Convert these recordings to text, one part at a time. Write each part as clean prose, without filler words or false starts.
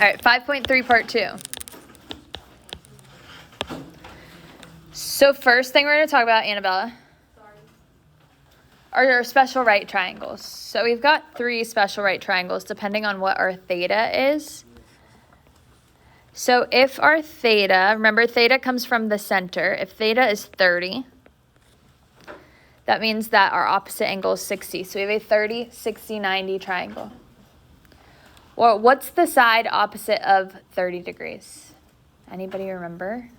right, 5.3 part 2. So first thing we're going to talk about, Annabella, are our special right triangles. So we've got 3 special right triangles depending on what our theta is. So if our theta, remember theta comes from the center. If theta is 30, that means that our opposite angle is 60. So we have a 30, 60, 90 triangle. Well, what's the side opposite of 30 degrees? Anybody remember?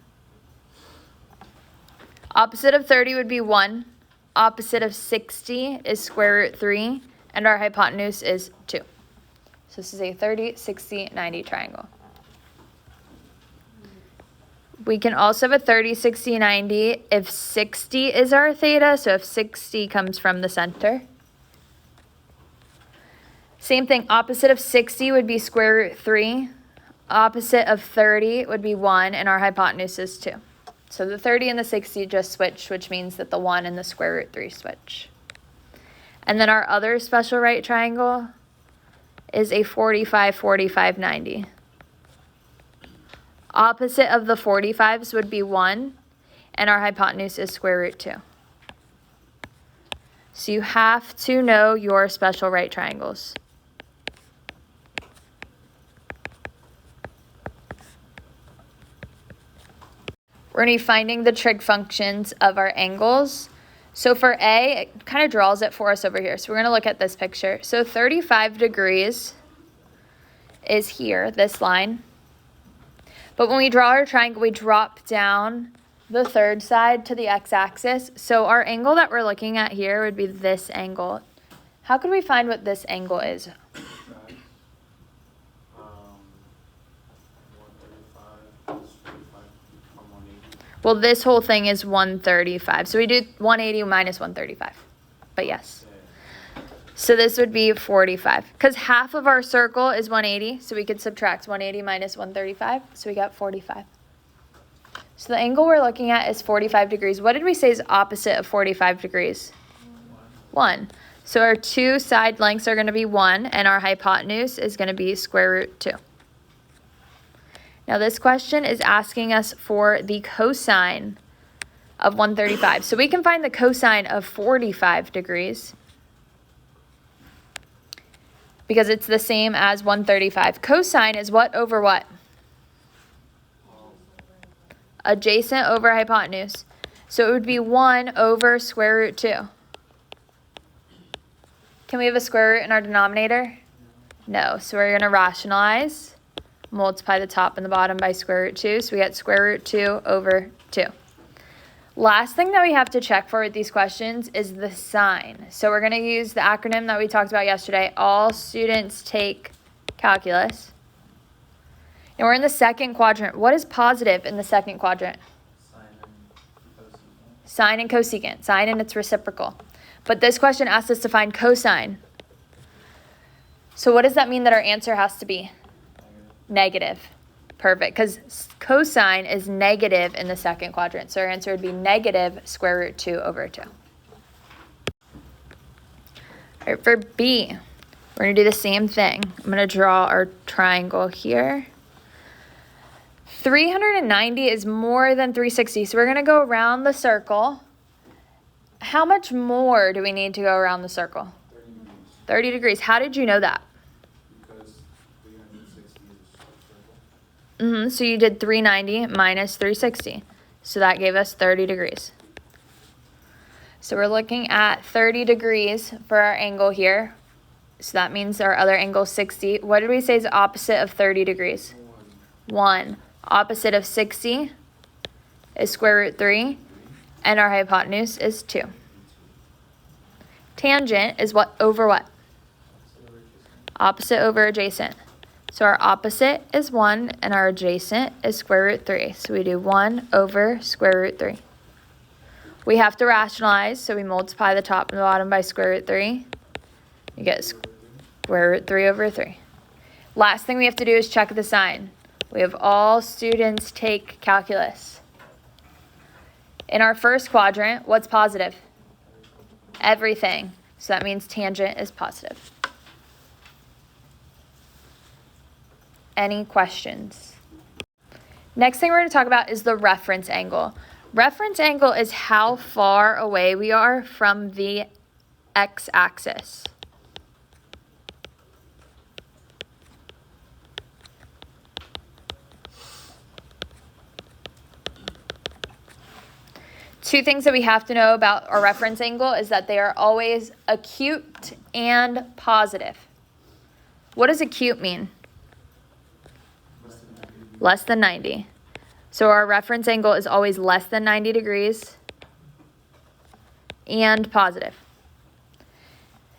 Opposite of 30 would be 1. Opposite of 60 is square root 3. And our hypotenuse is 2. So this is a 30, 60, 90 triangle. We can also have a 30, 60, 90 if 60 is our theta. So if 60 comes from the center. Same thing, opposite of 60 would be square root 3. Opposite of 30 would be 1, and our hypotenuse is 2. So the 30 and the 60 just switch, which means that the 1 and the square root 3 switch. And then our other special right triangle is a 45, 45, 90. Opposite of the 45s would be 1, and our hypotenuse is square root 2. So you have to know your special right triangles. We're going to be finding the trig functions of our angles. So for A, it kind of draws it for us over here. So we're going to look at this picture. So 35 degrees is here, this line. But when we draw our triangle, we drop down the third side to the x-axis. So our angle that we're looking at here would be this angle. How could we find what this angle is? Well, this whole thing is 135. So we do 180 minus 135. But yes. So this would be 45. Because half of our circle is 180. So we could subtract 180 minus 135. So we got 45. So the angle we're looking at is 45 degrees. What did we say is opposite of 45 degrees? 1. So our 2 side lengths are going to be 1. And our hypotenuse is going to be square root 2. Now this question is asking us for the cosine of 135. So we can find the cosine of 45 degrees because it's the same as 135. Cosine is what over what? Adjacent over hypotenuse. So it would be 1 over square root 2. Can we have a square root in our denominator? No. So we're going to rationalize. Multiply the top and the bottom by square root 2. So we get square root 2 over 2. Last thing that we have to check for with these questions is the sign. So we're going to use the acronym that we talked about yesterday. All students take calculus. And we're in the second quadrant. What is positive in the second quadrant? Sine and cosecant. Sine and its reciprocal. But this question asks us to find cosine. So what does that mean that our answer has to be? Negative. Perfect. Because cosine is negative in the second quadrant. So our answer would be negative square root 2 over 2. All right, for B, we're going to do the same thing. I'm going to draw our triangle here. 390 is more than 360. So we're going to go around the circle. How much more do we need to go around the circle? 30 degrees. How did you know that? So you did 390 minus 360. So that gave us 30 degrees. So we're looking at 30 degrees for our angle here. So that means our other angle is 60. What did we say is opposite of 30 degrees? 1. Opposite of 60 is square root 3. And our hypotenuse is 2. Tangent is what over what? Opposite over adjacent. So our opposite is 1 and our adjacent is square root 3. So we do 1 over square root 3. We have to rationalize, so we multiply the top and the bottom by square root 3. You get square root 3 over 3. Last thing we have to do is check the sign. We have all students take calculus. In our first quadrant, what's positive? Everything. So that means tangent is positive. Any questions? Next thing we're going to talk about is the reference angle. Reference angle is how far away we are from the x-axis. Two things that we have to know about our reference angle is that they are always acute and positive. What does acute mean? Less than 90. So our reference angle is always less than 90 degrees and positive.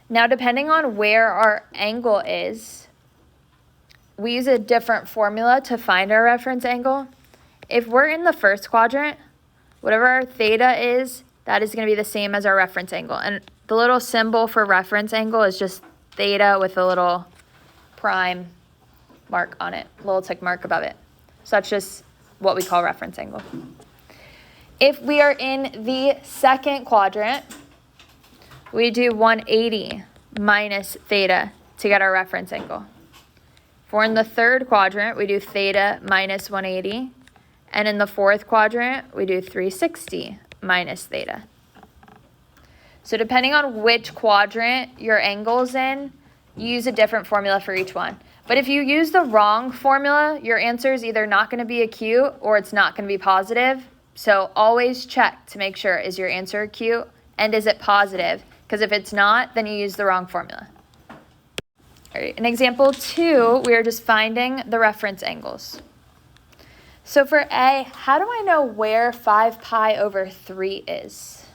Now, depending on where our angle is, we use a different formula to find our reference angle. If we're in the first quadrant, whatever our theta is, that is going to be the same as our reference angle. And the little symbol for reference angle is just theta with a little prime mark on it, a little tick mark above it. So that's just what we call reference angle. If we are in the second quadrant, we do 180 minus theta to get our reference angle. If we're in the third quadrant, we do theta minus 180. And in the fourth quadrant, we do 360 minus theta. So depending on which quadrant your angle's in, you use a different formula for each one. But if you use the wrong formula, your answer is either not going to be acute or it's not going to be positive. So always check to make sure, is your answer acute and is it positive? Because if it's not, then you use the wrong formula. All right, in example 2, we are just finding the reference angles. So for A, how do I know where 5 pi over 3 is?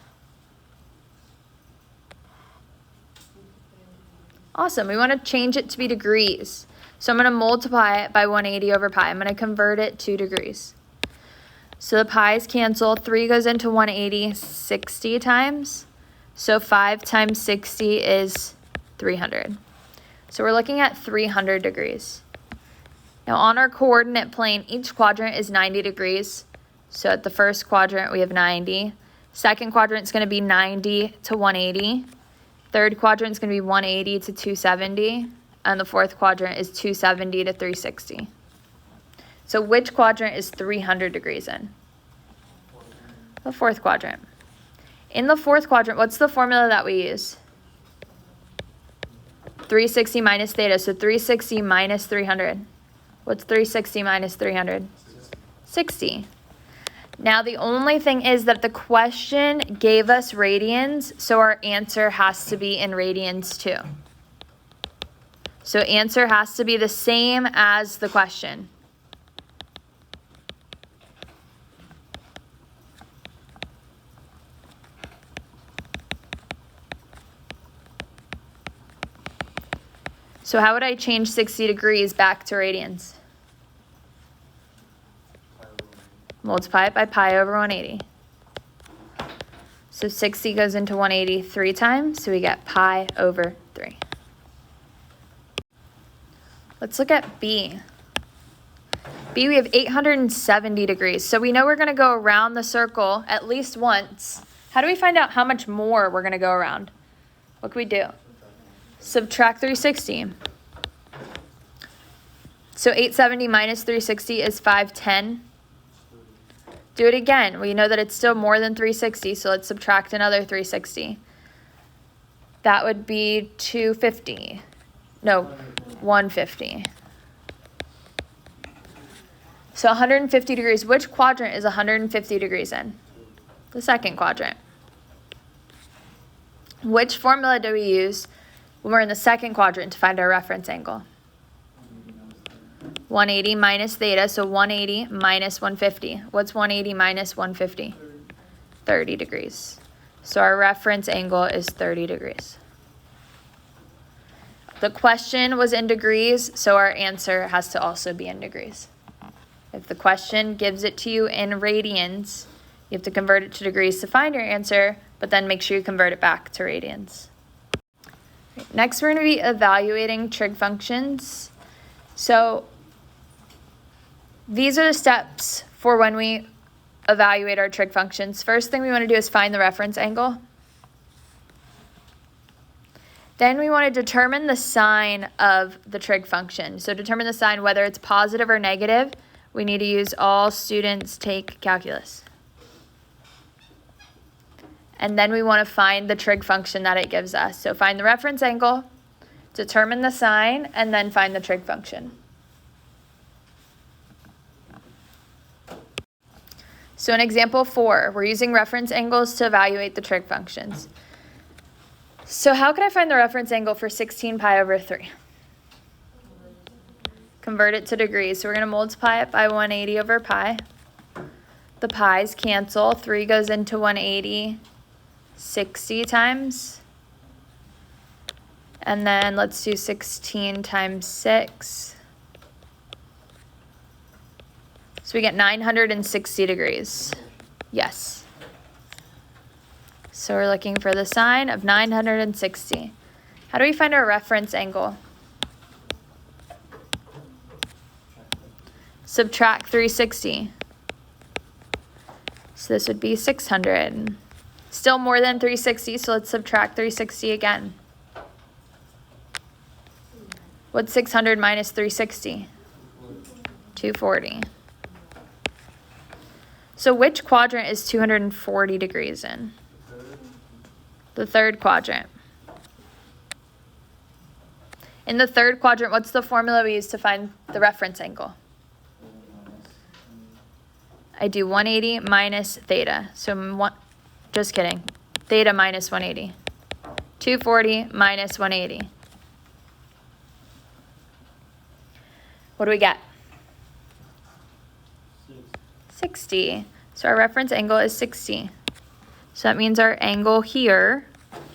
Awesome, we want to change it to be degrees. So I'm going to multiply it by 180 over pi. I'm going to convert it to degrees. So the pi's cancel. 3 goes into 180 60 times. So 5 times 60 is 300. So we're looking at 300 degrees. Now on our coordinate plane, each quadrant is 90 degrees. So at the first quadrant, we have 90. Second quadrant is going to be 90 to 180. Third quadrant is going to be 180 to 270. And the fourth quadrant is 270 to 360. So which quadrant is 300 degrees in? The fourth quadrant. In the fourth quadrant, what's the formula that we use? 360 minus theta. So 360 minus 300. What's 360 minus 300? 60. Now the only thing is that the question gave us radians, so our answer has to be in radians too. So answer has to be the same as the question. So how would I change 60 degrees back to radians? Multiply it by pi over 180. So 60 goes into 180 3 times, so we get pi over 3. Let's look at B. B, we have 870 degrees. So we know we're going to go around the circle at least once. How do we find out how much more we're going to go around? What can we do? Subtract 360. So 870 minus 360 is 510. Do it again. We know that it's still more than 360, so let's subtract another 360. That would be 250. No, 150. So 150 degrees. Which quadrant is 150 degrees in? The second quadrant. Which formula do we use when we're in the second quadrant to find our reference angle? 180 minus theta, so 180 minus 150. What's 180 minus 150? 30 degrees. So our reference angle is 30 degrees. The question was in degrees, so our answer has to also be in degrees. If the question gives it to you in radians, you have to convert it to degrees to find your answer, but then make sure you convert it back to radians. Next, we're going to be evaluating trig functions. So these are the steps for when we evaluate our trig functions. First thing we want to do is find the reference angle. Then we want to determine the sign of the trig function. So determine the sign, whether it's positive or negative. We need to use all students take calculus. And then we want to find the trig function that it gives us. So find the reference angle, determine the sign, and then find the trig function. So in example 4, we're using reference angles to evaluate the trig functions. So how can I find the reference angle for 16 pi over 3? Convert it to degrees. So we're going to multiply it by 180 over pi. The pi's cancel. 3 goes into 180 60 times. And then let's do 16 times 6. So we get 960 degrees. Yes. So we're looking for the sign of 960. How do we find our reference angle? Subtract 360. So this would be 600. Still more than 360, so let's subtract 360 again. What's 600 minus 360? 240. So which quadrant is 240 degrees in? The third quadrant. In the third quadrant, what's the formula we use to find the reference angle? I do 180 minus theta. So just kidding. Theta minus 180. 240 minus 180. What do we get? 60. So our reference angle is 60. So that means our angle here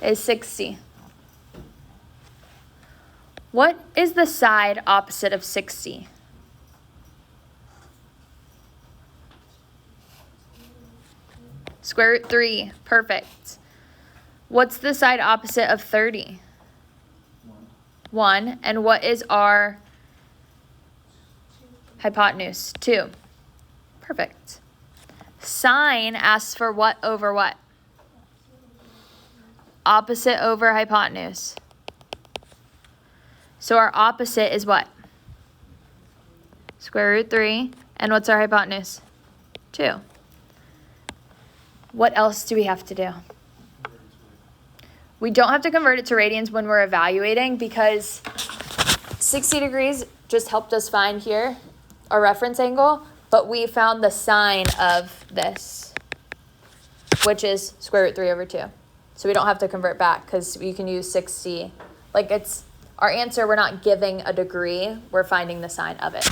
is 60. What is the side opposite of 60? Square root 3. Perfect. What's the side opposite of 30? 1. And what is our hypotenuse? 2. Perfect. Sine asks for what over what? Opposite over hypotenuse. So our opposite is what? Square root 3. And what's our hypotenuse? 2. What else do we have to do? We don't have to convert it to radians when we're evaluating, because 60 degrees just helped us find here our reference angle, but we found the sine of this, which is square root 3 over 2. So we don't have to convert back, because you can use 60. Like, it's our answer, we're not giving a degree, we're finding the sine of it.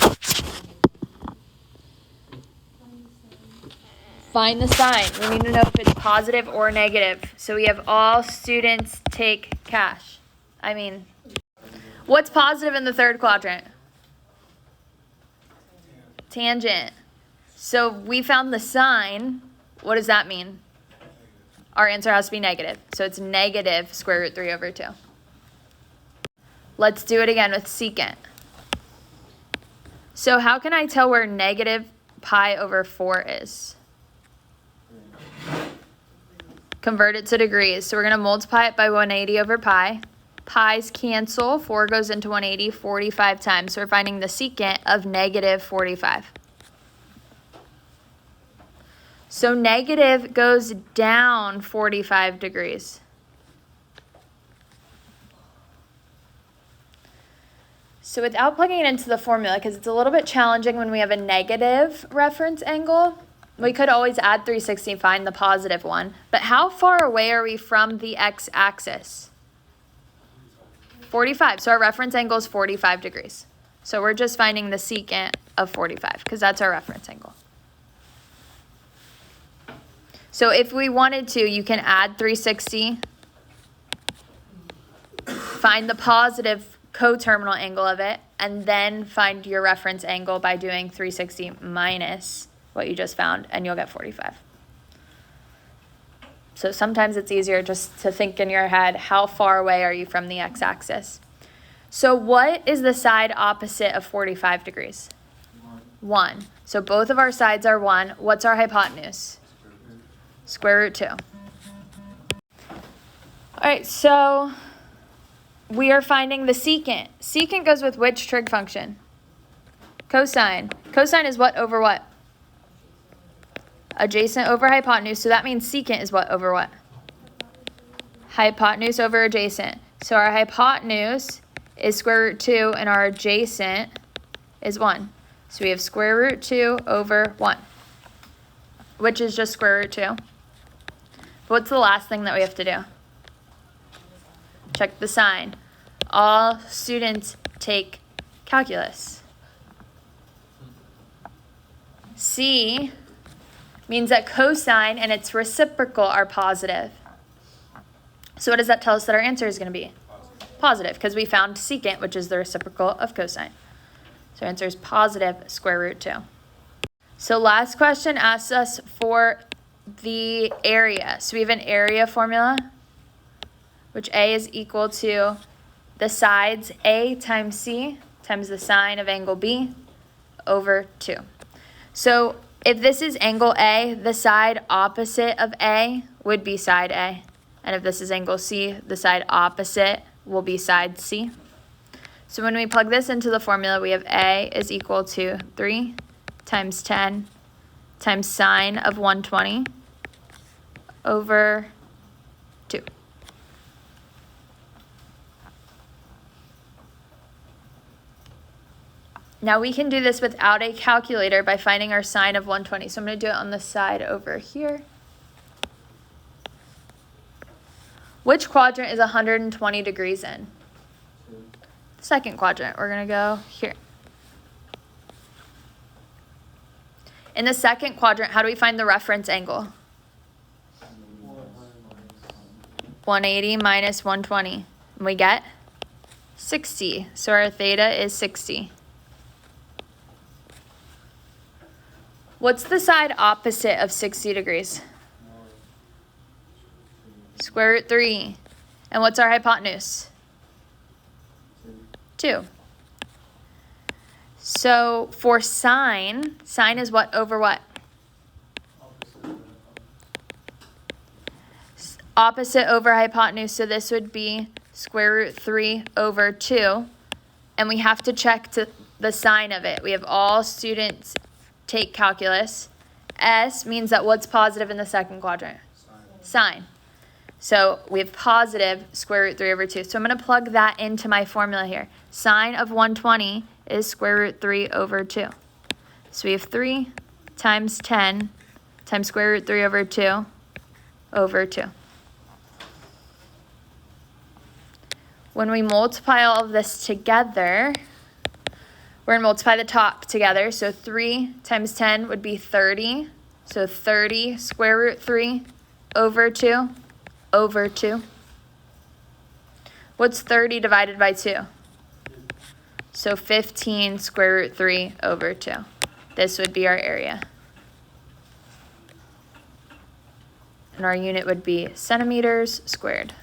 Find the sign. We need to know if it's positive or negative. So we have all students take cash. What's positive in the third quadrant? Tangent. So we found the sign. What does that mean? Our answer has to be negative. So it's negative square root 3 over 2. Let's do it again with secant. So how can I tell where negative pi over 4 is? Convert it to degrees. So we're going to multiply it by 180 over pi. Pi's cancel. 4 goes into 180 45 times. So we're finding the secant of negative 45. So negative goes down 45 degrees. So without plugging it into the formula, because it's a little bit challenging when we have a negative reference angle, we could always add 360 and find the positive one. But how far away are we from the x-axis? 45. So our reference angle is 45 degrees. So we're just finding the secant of 45, because that's our reference angle. So if we wanted to, you can add 360, find the positive coterminal angle of it, and then find your reference angle by doing 360 minus what you just found, and you'll get 45. So sometimes it's easier just to think in your head, how far away are you from the x-axis? So what is the side opposite of 45 degrees? 1. So both of our sides are 1. What's our hypotenuse? Square root 2. All right, so we are finding the secant. Secant goes with which trig function? Cosine. Cosine is what over what? Adjacent over hypotenuse. So that means secant is what over what? Hypotenuse over adjacent. So our hypotenuse is square root 2 and our adjacent is 1. So we have square root 2 over 1, which is just square root 2. But what's the last thing that we have to do? Check the sign. All students take calculus. C means that cosine and its reciprocal are positive. So what does that tell us that our answer is going to be? Positive, because we found secant, which is the reciprocal of cosine. So our answer is positive square root 2. So last question asks us for the area. So we have an area formula, which A is equal to the sides A times C times the sine of angle B over 2. So if this is angle A, the side opposite of A would be side A. And if this is angle C, the side opposite will be side C. So when we plug this into the formula, we have A is equal to 3 times 10 times sine of 120 over 2. Now we can do this without a calculator by finding our sine of 120. So I'm going to do it on the side over here. Which quadrant is 120 degrees in? The second quadrant. We're going to go here. In the second quadrant, how do we find the reference angle? 180 minus 120. And we get 60. So our theta is 60. What's the side opposite of 60 degrees? Square root 3. And what's our hypotenuse? 2. So for sine, sine is what over what? Opposite over hypotenuse. So this would be square root 3 over 2. And we have to check the sign of it. We have all students take calculus. S means that what's positive in the second quadrant? Sine. So we have positive square root 3 over 2. So I'm going to plug that into my formula here. Sine of 120 is square root 3 over 2. So we have 3 times 10 times square root 3 over 2 over 2. When we multiply all of this together, we're going to multiply the top together. So 3 times 10 would be 30. So 30 square root 3 over 2 over 2. What's 30 divided by 2? So 15 square root 3 over 2. This would be our area. And our unit would be centimeters squared.